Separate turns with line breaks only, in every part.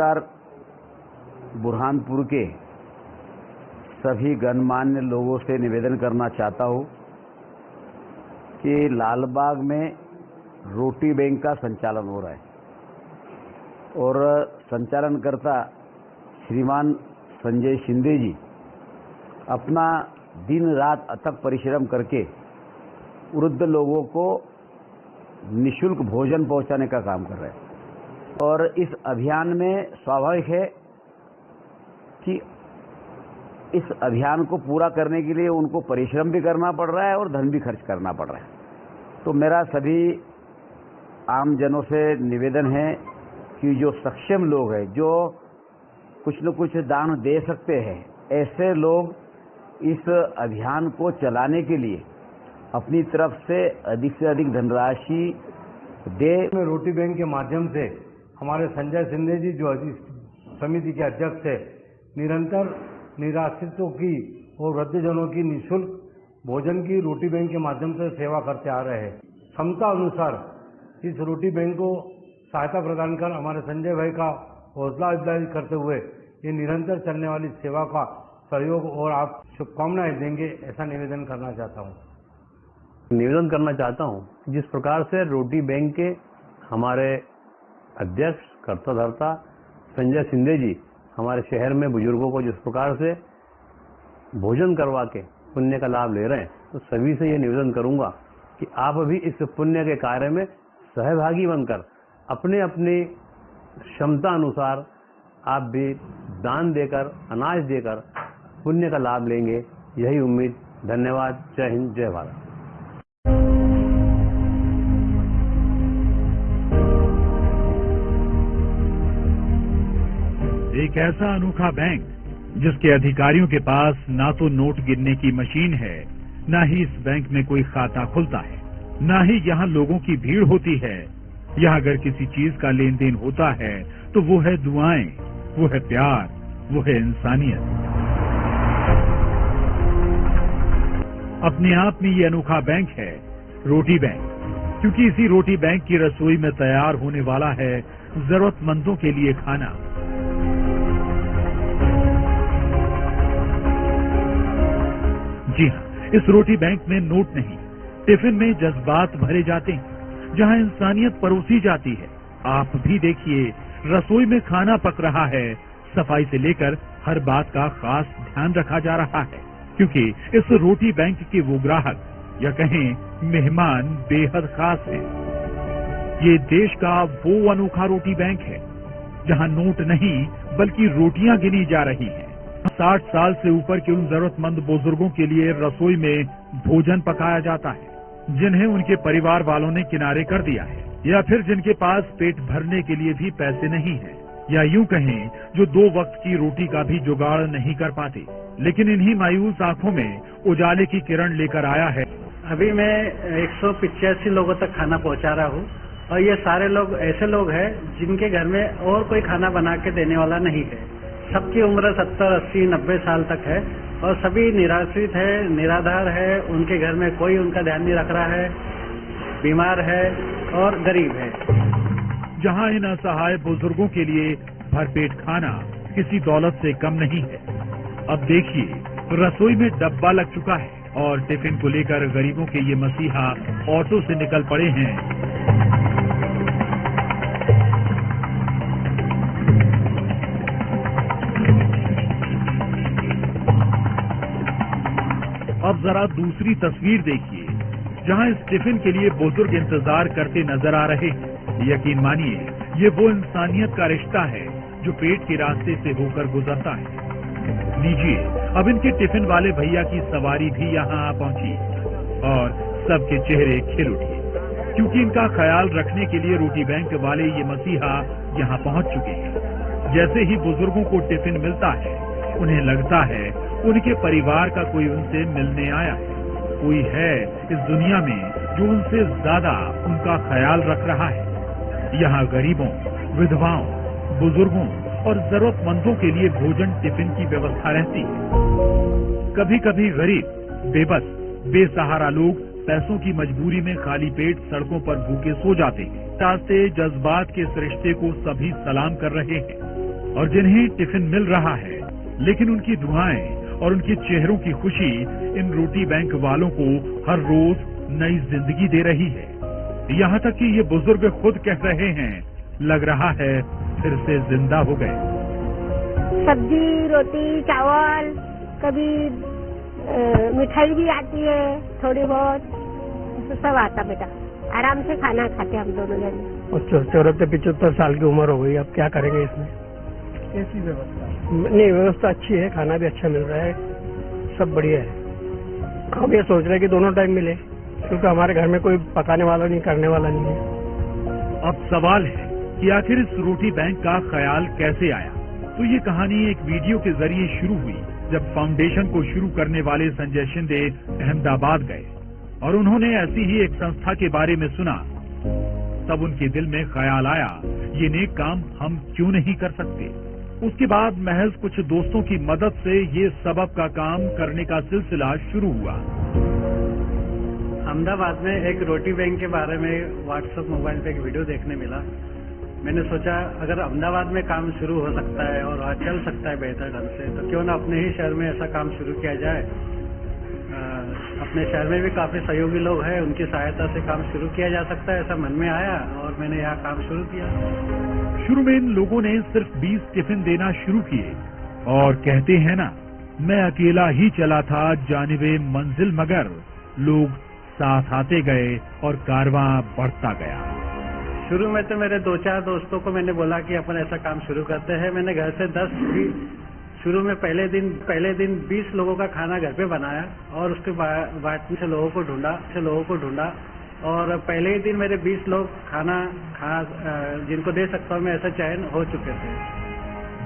नमस्कार। बुरहानपुर के सभी गणमान्य लोगों से निवेदन करना चाहता हूं कि लालबाग में रोटी बैंक का संचालन हो रहा है और संचालनकर्ता श्रीमान संजय शिंदे जी अपना दिन रात अथक परिश्रम करके वृद्ध लोगों को निःशुल्क भोजन पहुंचाने का काम कर रहे हैं। और इस अभियान में स्वाभाविक है कि इस अभियान को पूरा करने के लिए उनको परिश्रम भी करना पड़ रहा है और धन भी खर्च करना पड़ रहा है। तो मेरा सभी आमजनों से निवेदन है कि जो सक्षम लोग हैं, जो कुछ न कुछ दान दे सकते हैं, ऐसे लोग इस अभियान को चलाने के लिए अपनी तरफ से अधिक धनराशि दे।
रोटी बैंक के माध्यम से हमारे संजय शिंदे जी जो समिति के अध्यक्ष है, निरंतर निराश्रितों की और वृद्धजनों की निःशुल्क भोजन की रोटी बैंक के माध्यम से सेवा करते आ रहे हैं। क्षमता अनुसार इस रोटी बैंक को सहायता प्रदान कर हमारे संजय भाई का हौसला अफजाई करते हुए ये निरंतर चलने वाली सेवा का सहयोग और आप शुभकामनाएं देंगे, ऐसा निवेदन करना चाहता हूं।
निवेदन करना चाहता हूं जिस प्रकार से रोटी बैंक के हमारे अध्यक्ष कर्ताधर्ता संजय शिंदे जी हमारे शहर में बुजुर्गों को जिस प्रकार से भोजन करवा के पुण्य का लाभ ले रहे हैं, तो सभी से ये निवेदन करूंगा कि आप भी इस पुण्य के कार्य में सहभागी बनकर अपने अपनी क्षमता अनुसार आप भी दान देकर, अनाज देकर पुण्य का लाभ लेंगे। यही उम्मीद। धन्यवाद। जय हिंद, जय भारत।
एक ऐसा अनोखा बैंक जिसके अधिकारियों के पास ना तो नोट गिनने की मशीन है, ना ही इस बैंक में कोई खाता खुलता है, ना ही यहाँ लोगों की भीड़ होती है। यहाँ अगर किसी चीज का लेन देन होता है तो वो है दुआएं, वो है प्यार, वो है इंसानियत। अपने आप में ये अनोखा बैंक है रोटी बैंक, क्योंकि इसी रोटी बैंक की रसोई में तैयार होने वाला है जरूरतमंदों के लिए खाना। जी हाँ, इस रोटी बैंक में नोट नहीं, टिफिन में जज्बात भरे जाते हैं, जहाँ इंसानियत परोसी जाती है। आप भी देखिए, रसोई में खाना पक रहा है, सफाई से लेकर हर बात का खास ध्यान रखा जा रहा है, क्योंकि इस रोटी बैंक के वो ग्राहक या कहें मेहमान बेहद खास हैं। ये देश का वो अनोखा रोटी बैंक है जहाँ नोट नहीं बल्कि रोटियां गिनी जा रही हैं। 60 साल से ऊपर के उन जरूरतमंद बुजुर्गों के लिए रसोई में भोजन पकाया जाता है, जिन्हें उनके परिवार वालों ने किनारे कर दिया है, या फिर जिनके पास पेट भरने के लिए भी पैसे नहीं है, या यूं कहें जो 2 वक्त की रोटी का भी जुगाड़ नहीं कर पाते। लेकिन इन्हीं मायूस आंखों में उजाले की किरण लेकर आया है।
अभी मैं 185 लोगों तक खाना पहुंचा रहा हूं, और ये सारे लोग ऐसे लोग हैं जिनके घर में और कोई खाना बना के देने वाला नहीं है। सबकी उम्र 70, 80, 90 साल तक है और सभी निराश्रित है, निराधार है। उनके घर में कोई उनका ध्यान नहीं रख रहा है, बीमार है और गरीब है।
जहां इन असहाय बुजुर्गों के लिए भरपेट खाना किसी दौलत से कम नहीं है। अब देखिए, रसोई में डब्बा लग चुका है और टिफिन को लेकर गरीबों के ये मसीहा ऑटो से निकल पड़े हैं। अब जरा दूसरी तस्वीर देखिए, जहां इस टिफिन के लिए बुजुर्ग इंतजार करते नजर आ रहे हैं। यकीन मानिए, ये वो इंसानियत का रिश्ता है जो पेट के रास्ते से होकर गुजरता है। लीजिए, अब इनके टिफिन वाले भैया की सवारी भी यहाँ आ पहुंची और सबके चेहरे खिल उठे, क्योंकि इनका ख्याल रखने के लिए रोटी बैंक वाले ये मसीहा यहाँ पहुंच चुके हैं। जैसे ही बुजुर्गों को टिफिन मिलता है, उन्हें लगता है उनके परिवार का कोई उनसे मिलने आया है, कोई है इस दुनिया में जो उनसे ज्यादा उनका ख्याल रख रहा है। यहाँ गरीबों, विधवाओं, बुजुर्गों और जरूरतमंदों के लिए भोजन टिफिन की व्यवस्था रहती है। कभी कभी गरीब, बेबस, बेसहारा लोग पैसों की मजबूरी में खाली पेट सड़कों पर भूखे सो जाते हैं। रास्ते जज्बात के इस रिश्ते को सभी सलाम कर रहे हैं। और जिन्हें टिफिन मिल रहा है, लेकिन उनकी दुआएं और उनके चेहरों की खुशी इन रोटी बैंक वालों को हर रोज नई जिंदगी दे रही है। यहाँ तक कि ये बुजुर्ग खुद कह रहे हैं, लग रहा है फिर से जिंदा हो गए।
सब्जी, रोटी, चावल, कभी मिठाई भी आती है, थोड़ी बहुत सब आता बेटा। आराम से खाना खाते हम दोनों जने।
और 74-75 साल की उम्र हो गई, अब क्या करेंगे इसमें?
कैसी व्यवस्था?
नहीं, व्यवस्था अच्छी है, खाना भी अच्छा मिल रहा है, सब बढ़िया है। हम ये सोच रहे हैं कि दोनों टाइम मिले, क्योंकि हमारे घर में कोई पकाने वाला नहीं, करने वाला नहीं है।
अब सवाल है कि आखिर इस रोटी बैंक का ख्याल कैसे आया? तो ये कहानी एक वीडियो के जरिए शुरू हुई, जब फाउंडेशन को शुरू करने वाले संजय शिंदे अहमदाबाद गए और उन्होंने ऐसी ही एक संस्था के बारे में सुना। तब उनके दिल में ख्याल आया, ये नेक काम हम क्यों नहीं कर सकते। उसके बाद महज कुछ दोस्तों की मदद से ये सबब का काम करने का सिलसिला शुरू हुआ।
अहमदाबाद में एक रोटी बैंक के बारे में व्हाट्सएप मोबाइल पे एक वीडियो देखने मिला। मैंने सोचा अगर अहमदाबाद में काम शुरू हो सकता है और वहाँ चल सकता है बेहतर ढंग से, तो क्यों ना अपने ही शहर में ऐसा काम शुरू किया जाए। अपने शहर में भी काफी सहयोगी लोग हैं, उनकी सहायता से काम शुरू किया जा सकता है, ऐसा मन में आया और मैंने यहाँ काम शुरू किया।
शुरू में इन लोगों ने सिर्फ 20 टिफिन देना शुरू किए और कहते हैं ना, मैं अकेला ही चला था जानिबे मंजिल, मगर लोग साथ आते गए और कारवां बढ़ता गया।
शुरू में तो मेरे 2-4 दोस्तों को मैंने बोला कि अपन ऐसा काम शुरू करते हैं। मैंने घर से 10 भी शुरू में पहले दिन 20 लोगों का खाना घर पे बनाया और उसके बाद से लोगों को ढूंढा और पहले ही दिन मेरे 20 लोग खाना जिनको दे सकता हूँ मैं, ऐसा चयन हो चुके थे।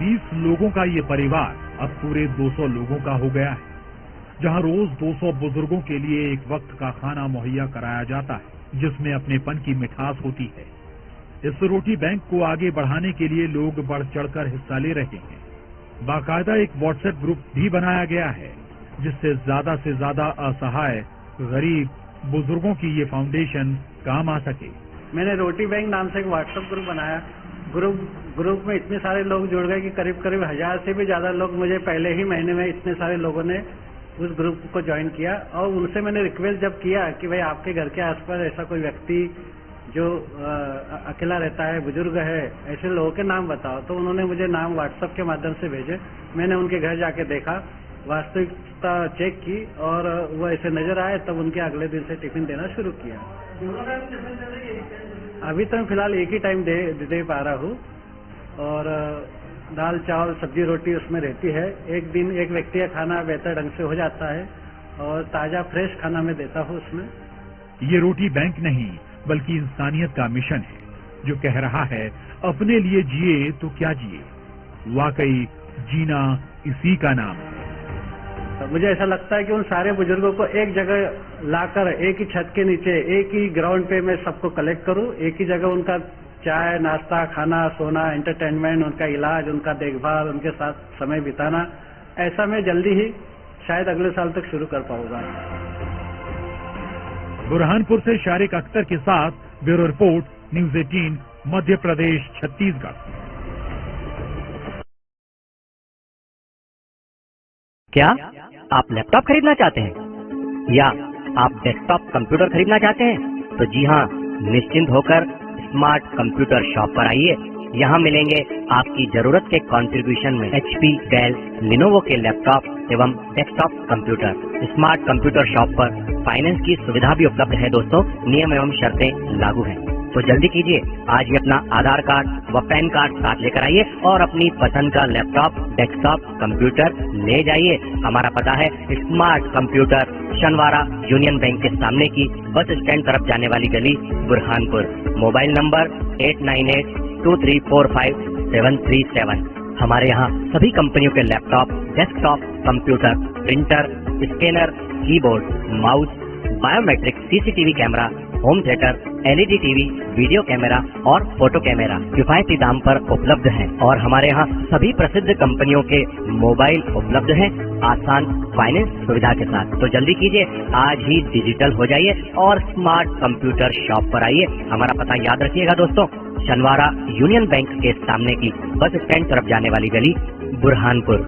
20 लोगों का ये परिवार अब पूरे 200 लोगों का हो गया है, जहाँ रोज 200 बुजुर्गों के लिए एक वक्त का खाना मुहैया कराया जाता है, जिसमें अपनेपन की मिठास होती है। इस रोटी बैंक को आगे बढ़ाने के लिए लोग बढ़ चढ़कर हिस्सा ले रहे हैं। बाकायदा एक व्हाट्सएप ग्रुप भी बनाया गया है, जिससे ज्यादा से ज्यादा असहाय, गरीब बुजुर्गों की ये फाउंडेशन काम आ सके।
मैंने रोटी बैंक नाम से एक व्हाट्सएप ग्रुप बनाया। ग्रुप में इतने सारे लोग जुड़ गए कि करीब 1000 से भी ज्यादा लोग मुझे पहले ही महीने में इतने सारे लोगों ने उस ग्रुप को ज्वाइन किया। और उनसे मैंने रिक्वेस्ट जब किया कि भाई आपके घर के आसपास ऐसा कोई व्यक्ति जो अकेला रहता है, बुजुर्ग है, ऐसे लोगों के नाम बताओ, तो उन्होंने मुझे नाम व्हाट्सएप के माध्यम से भेजे। मैंने उनके घर जाके देखा, वास्तविकता चेक की और वो ऐसे नजर आए, तब उनके अगले दिन से टिफिन देना शुरू किया। अभी तो मैं फिलहाल एक ही टाइम दे पा रहा हूँ और दाल, चावल, सब्जी, रोटी उसमें रहती है। एक दिन एक व्यक्ति का खाना बेहतर ढंग से हो जाता है और ताजा फ्रेश खाना मैं देता हूँ उसमें।
ये रोटी बैंक नहीं बल्कि इंसानियत का मिशन है, जो कह रहा है अपने लिए जिए तो क्या जिए। वाकई जीना इसी का नाम है।
तो मुझे ऐसा लगता है कि उन सारे बुजुर्गों को एक जगह लाकर एक ही छत के नीचे, एक ही ग्राउंड पे मैं सबको कलेक्ट करूं, एक ही जगह उनका चाय, नाश्ता, खाना, सोना, एंटरटेनमेंट, उनका इलाज, उनका देखभाल, उनके साथ समय बिताना, ऐसा मैं जल्दी ही शायद अगले साल तक शुरू कर पाऊंगा।
बुरहानपुर से शारिक अख्तर के साथ bureau report, news 18, Madhya Pradesh, Chhattisgarh.
क्या आप लैपटॉप खरीदना चाहते हैं या आप डेस्कटॉप कंप्यूटर खरीदना चाहते हैं? तो जी हाँ, निश्चिंत होकर स्मार्ट कंप्यूटर शॉप पर आइए। यहाँ मिलेंगे आपकी जरूरत के कंट्रीब्यूशन में HP, डेल, लिनोवो के लैपटॉप एवं desktop computer. Smart computer shop पर फाइनेंस की सुविधा भी उपलब्ध है दोस्तों। नियम एवं शर्तें लागू हैं, तो जल्दी कीजिए, आज ही अपना आधार कार्ड व पैन कार्ड साथ लेकर आइए और अपनी पसंद का लैपटॉप, डेस्कटॉप कंप्यूटर ले जाइए। हमारा पता है स्मार्ट कंप्यूटर, शनवारा यूनियन बैंक के सामने की बस स्टैंड तरफ जाने वाली गली, बुरहानपुर। Mobile number 8982345737। हमारे यहाँ सभी कंपनियों के laptop, desktop computer, printer, scanner, keyboard, mouse, biometric CCTV camera, home theatre, LED TV, video camera और फोटो कैमरा किफायती दाम पर उपलब्ध हैं और हमारे यहाँ सभी प्रसिद्ध कंपनियों के मोबाइल उपलब्ध हैं आसान फाइनेंस सुविधा के साथ। तो जल्दी कीजिए, आज ही डिजिटल हो जाइए और स्मार्ट कंप्यूटर शॉप पर आइए। हमारा पता याद रखिएगा दोस्तों, शनवारा यूनियन बैंक के सामने की बस स्टैंड तरफ जाने वाली गली, बुरहानपुर।